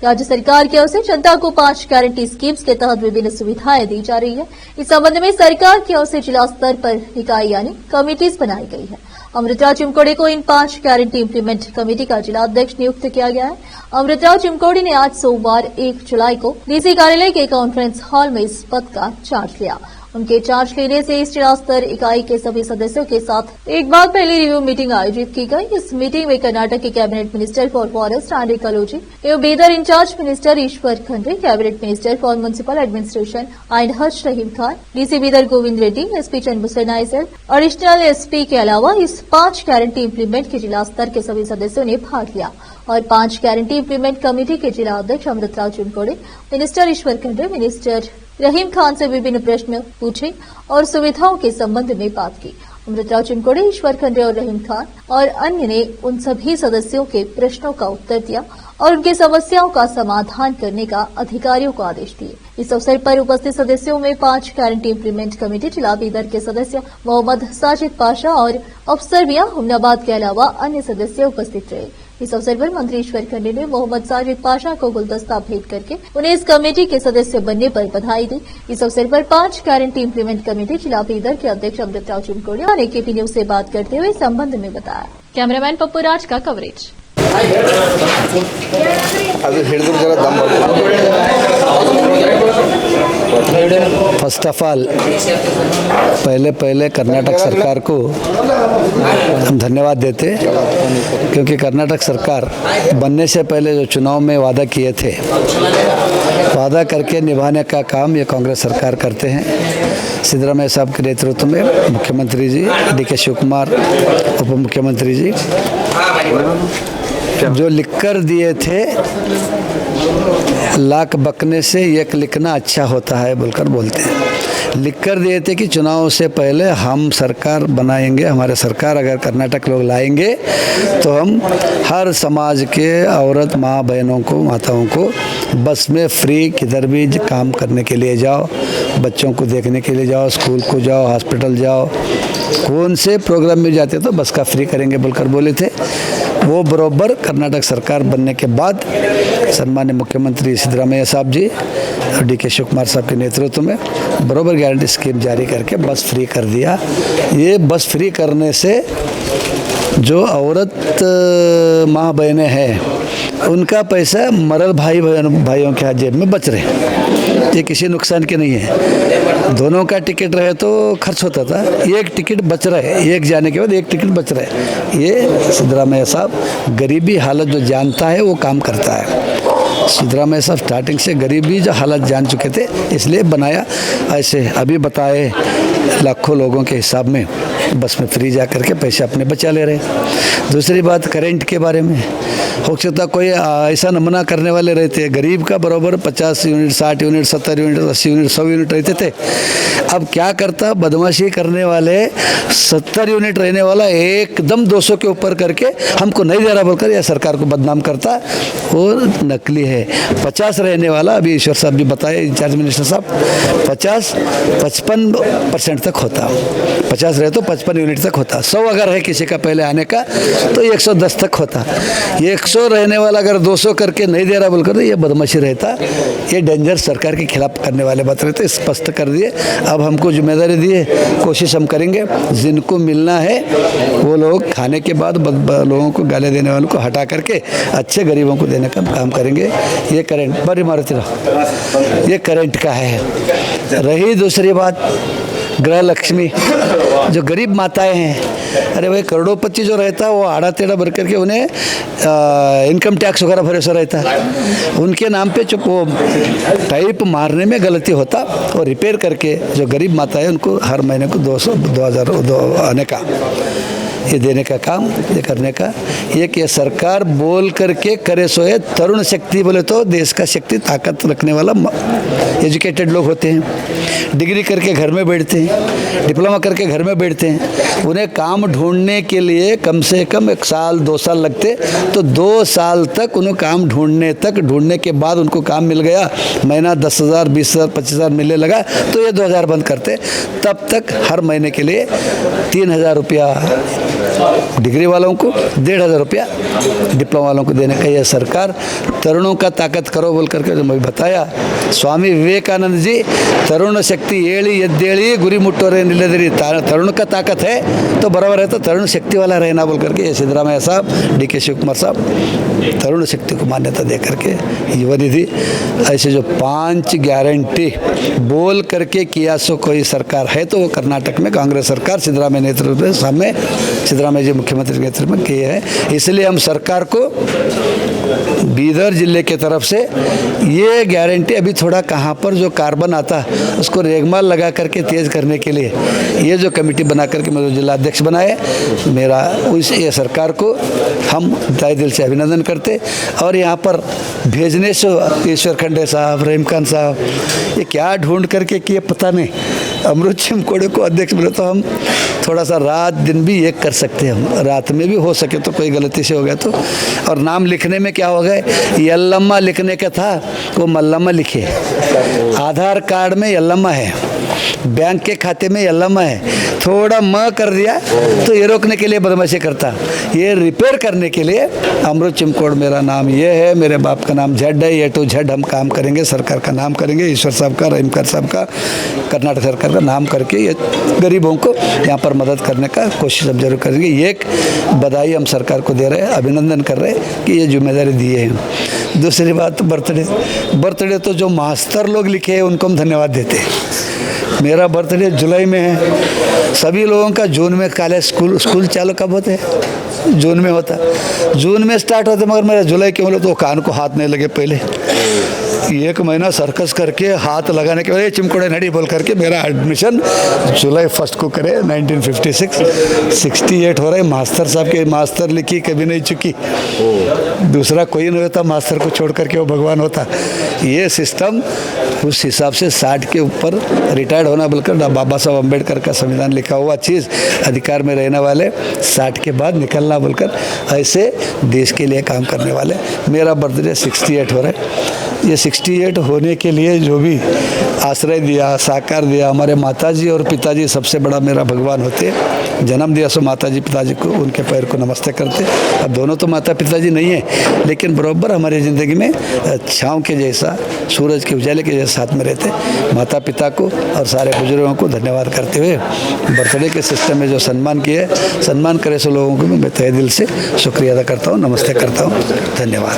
राज्य सरकार की ओर से जनता को 5 गारंटी स्कीम्स के तहत विभिन्न सुविधाएं दी जा रही है। इस संबंध में सरकार की ओर से जिला स्तर पर इकाई यानी कमेटीज बनाई गई है। अमृतराव चिमकोड़े को इन 5 गारंटी इंप्लीमेंट कमेटी का जिला अध्यक्ष नियुक्त किया गया है। अमृतराव चिमकोड़े ने आज सोमवार 1 जुलाई को डीसी कार्यालय के कॉन्फ्रेंस हॉल में इस पद का चार्ज लिया। उनके चार्ज लेने से इस जिला स्तर इकाई के सभी सदस्यों के साथ एक बार पहले रिव्यू मीटिंग आयोजित की गई। इस मीटिंग में कर्नाटक के cabinet minister for forest and ecology एवं Bidar in-charge minister Ishwar Khandre, cabinet minister for municipal administration and हज रहीम खान, डीसी बीदर गोविंद रेड्डी, एसपी चंद्रभूषण नाइसर, एडिशनल एसपी के अलावा इस 5 गारंटी इंप्लीमेंट के जिला स्तर के सभी सदस्यों ने भाग लिया और 5 गारंटी इंप्लीमेंट कमेटी के जिला अध्यक्ष अमृतराव चिमकोड़े, मिनिस्टर ईश्वर खंड्रे, मिनिस्टर रहीम खान से विभिन्न प्रश्न पूछे और सुविधाओं के संबंध में बात की। अमृतराव चिमकोड़े, ईश्वर खंड्रे और रहीम खान और अन्य ने उन सभी सदस्यों के प्रश्नों का उत्तर दिया और उनकी समस्याओं का समाधान करने का अधिकारियों को आदेश दिए। इस अवसर पर उपस्थित सदस्यों में 5 गारंटी इंप्लीमेंट कमेटी जिला बीदर के सदस्य मोहम्मद साजिद पाशा और अफसर मियां हुमनाबाद के अलावा अन्य सदस्य उपस्थित रहे। इस अवसर पर मंत्री ईश्वर खंड्रे ने मोहम्मद साजिद पाशा को गुलदस्ता भेंट करके उन्हें इस कमेटी के सदस्य बनने पर बधाई दी। इस अवसर पर 5 गारंटी इंप्लीमेंट कमेटी जिला बीदर के अध्यक्ष अमृतराव चिमकोड़े ने केपी न्यूज से बात करते हुए इस संबंध में बताया। कैमरामैन पप्पू राज का कवरेज। फर्स्ट ऑफ ऑल पहले कर्नाटक सरकार को हम धन्यवाद देते, क्योंकि कर्नाटक सरकार बनने से पहले जो चुनाव में वादा किए थे, वादा करके निभाने का काम ये कांग्रेस सरकार करते हैं। सिद्धरामैया साहब के नेतृत्व में मुख्यमंत्री जी DK शिव कुमार, उप मुख्यमंत्री जी जो लिखकर दिए थे, लाख बकने से एक लिखना अच्छा होता है बोलकर बोलते हैं। लिखकर दिए थे कि चुनाव से पहले हम सरकार बनाएंगे, हमारे सरकार अगर कर्नाटक लोग लाएंगे तो हम हर समाज के औरत माँ बहनों को, माताओं को बस में फ्री किधर भी काम करने के लिए जाओ, बच्चों को देखने के लिए जाओ, स्कूल को जाओ, हॉस्पिटल जाओ, कौन से प्रोग्राम में जाते तो बस का फ्री करेंगे बोलकर बोले थे। वो बरोबर कर्नाटक सरकार बनने के बाद सम्मान्य मुख्यमंत्री सिद्धरामैया साहब जी और DK शिव कुमार साहब के नेतृत्व में बरोबर गारंटी स्कीम जारी करके बस फ्री कर दिया। ये बस फ्री करने से जो औरत माँ बहनें हैं उनका पैसा मरल भाइयों के हाथ जेब में बच रहे, ये किसी नुकसान के नहीं है। दोनों का टिकट रहे तो खर्च होता था, एक टिकट बच रहे, एक जाने के बाद एक टिकट बच रहे। ये सिद्धरामैया साहब गरीबी हालत जो जानता है वो काम करता है। सिद्धरामैया साहब स्टार्टिंग से गरीबी जो हालत जान चुके थे, इसलिए बनाया। ऐसे अभी बताए लाखों लोगों के हिसाब में बस में फ्री जा करके पैसे अपने बचा ले रहे। दूसरी बात करंट के बारे में, हो सकता कोई ऐसा नमूना करने वाले रहते हैं, गरीब का बराबर 50 unit, 60 unit, 70 unit, 80 unit, 100 unit रहते थे। अब क्या करता, बदमाशी करने वाले 70 यूनिट रहने वाला एकदम 200 के ऊपर करके हमको नहीं दे रहा बोलकर यह सरकार को बदनाम करता और नकली है। 50 रहने वाला, अभी ईश्वर साहब भी बताए, इंचार्ज मिनिस्टर साहब, 55% तक होता, 50 रहे तो 55 यूनिट तक होता। 100 अगर है किसी का पहले आने का तो 110 तक होता। 100 रहने वाला अगर 200 करके नहीं दे रहा बोलकर तो ये बदमाशी रहता। ये डेंजर सरकार के खिलाफ करने वाले बात रहते, स्पष्ट कर दिए। अब हमको जिम्मेदारी दिए, कोशिश हम करेंगे जिनको मिलना है वो लोग खाने के बाद लोगों को गाली देने वालों को हटा करके अच्छे गरीबों को देने का काम करेंगे। ये करंट बड़ी मारुति रहा, ये करंट का है। रही दूसरी बात, गृह लक्ष्मी, जो गरीब माताएं हैं, अरे भाई करोड़ोंपति जो रहता है वो आड़ा टेढ़ा भर करके उन्हें इनकम टैक्स वगैरह भरोसा रहता है, उनके नाम पे चुप वो टाइप मारने में गलती होता और रिपेयर करके जो गरीब माता है उनको हर महीने को 200-2000 आने का, ये देने का काम, ये करने का। ये कि सरकार बोल करके करे सोए। तरुण शक्ति बोले तो देश का शक्ति ताकत रखने वाला एजुकेटेड लोग होते हैं, डिग्री करके घर में बैठते हैं, डिप्लोमा करके घर में बैठते हैं। उन्हें काम ढूंढने के लिए कम से कम 1 साल 2 साल लगते, तो 2 साल तक उन्हें काम ढूंढने के बाद उनको काम मिल गया, महीना 10,000 20,000 25,000 मिलने लगा तो ये 2,000 बंद करते। तब तक हर महीने के लिए 3,000 रुपया डिग्री वालों को 1,500 रुपया, डिप्लोमा वालों को देने का यह सरकार। तरुणों का ताकत करो बोल करके जो मैं बताया, स्वामी विवेकानंद जी तरुण शक्ति ಏಳಿ ಎದ್ದೇಳಿ ಗುರಿ ಮುಟ್ಟೋರೆ ನಿಲ್ಲದಿರಿ, तरुण का ताकत है तो बराबर है, तो तरुण शक्ति वाला रहना बोल करके ये सिद्धरामैया साहब, DK शिव कुमार साहब तरुण शक्ति को मान्यता दे करके युवा निधि ऐसे जो 5 गारंटी बोल करके किया सो कोई सरकार है तो वो कर्नाटक में कांग्रेस सरकार सिद्धरामैया नेतृत्व में सामने सिद्धरामैया जी मुख्यमंत्री के नेतृत्व में किए हैं। इसलिए हम सरकार को बीदर जिले के तरफ से ये गारंटी अभी थोड़ा कहाँ पर जो कार्बन आता उसको रेगमाल लगा करके तेज़ करने के लिए ये जो कमेटी बना करके मेरे जिला अध्यक्ष बनाए, मेरा उस ये सरकार को हम तहे दिल से अभिनंदन करते। और यहाँ पर भेजने से ईश्वर खंडे साहब, रहीम खान साहब ये क्या ढूंढ करके किए पता नहीं, अमृत चिमकोड़े को अध्यक्ष मिले तो हम थोड़ा सा रात दिन भी एक कर सकते हैं, हम रात में भी हो सके तो कोई गलती से हो गया तो। और नाम लिखने में क्या हो गए, यल्लम्मा लिखने का था वो मल्लम्मा लिखे, आधार कार्ड में यल्लम्मा है, बैंक के खाते में यल्लम्मा है, थोड़ा म कर दिया तो ये रोकने के लिए बदमाशी करता, ये रिपेयर करने के लिए अमृत चिमकोड़ मेरा नाम ये है, मेरे बाप का नाम झड है, ये टू झड हम काम करेंगे, सरकार का नाम करेंगे, ईश्वर साहब का, रहीम खान साहब का, कर्नाटक सरकार का नाम करके ये गरीबों को यहाँ पर मदद करने का कोशिश हम जरूर करेंगे। ये एक बधाई हम सरकार को दे रहे हैं, अभिनंदन कर रहे हैं कि ये जिम्मेदारी दी है। दूसरी बात बर्थडे तो जो मास्टर लोग लिखे हैं उनको हम धन्यवाद देते हैं। मेरा बर्थडे जुलाई में है, सभी लोगों का जून में कॉलेज स्कूल चालू कब होते हैं, जून में होता, जून में स्टार्ट होते, मगर मेरा जुलाई क्यों बोले तो कान को हाथ नहीं लगे, पहले 1 महीना सर्कस करके हाथ लगाने के बाद चिमकोड़े नड़ी बोल करके मेरा एडमिशन जुलाई 1 को करे 1956, 68 हो रहा है। मास्टर साहब के मास्टर लिखी कभी नहीं चुकी, दूसरा कोई नहीं होता मास्टर को छोड़ करके वो भगवान होता। ये सिस्टम उस हिसाब से 60 के ऊपर रिटायर्ड होना बोलकर बाबा साहब अम्बेडकर का संविधान लिखा हुआ चीज़, अधिकार में रहने वाले 60 के बाद निकलना बोलकर ऐसे देश के लिए काम करने वाले। मेरा बर्थडे 68 हो रहा है। ये 68 होने के लिए जो भी आश्रय दिया, साकार दिया, हमारे माताजी और पिताजी सबसे बड़ा मेरा भगवान होते। जन्म दिया सो माताजी पिताजी को, उनके पैर को नमस्ते करते। अब दोनों तो माता पिताजी नहीं है, लेकिन बराबर हमारी ज़िंदगी में छाँव के जैसा, सूरज के उजाले के जैसा साथ में रहते। माता पिता को और सारे बुजुर्गों को धन्यवाद करते हुए बर्थडे के सिस्टम में जो सम्मान किए, सम्मान करे सो लोगों को मैं तहे दिल से शुक्रिया अदा करता हूँ, नमस्ते करता हूँ, धन्यवाद।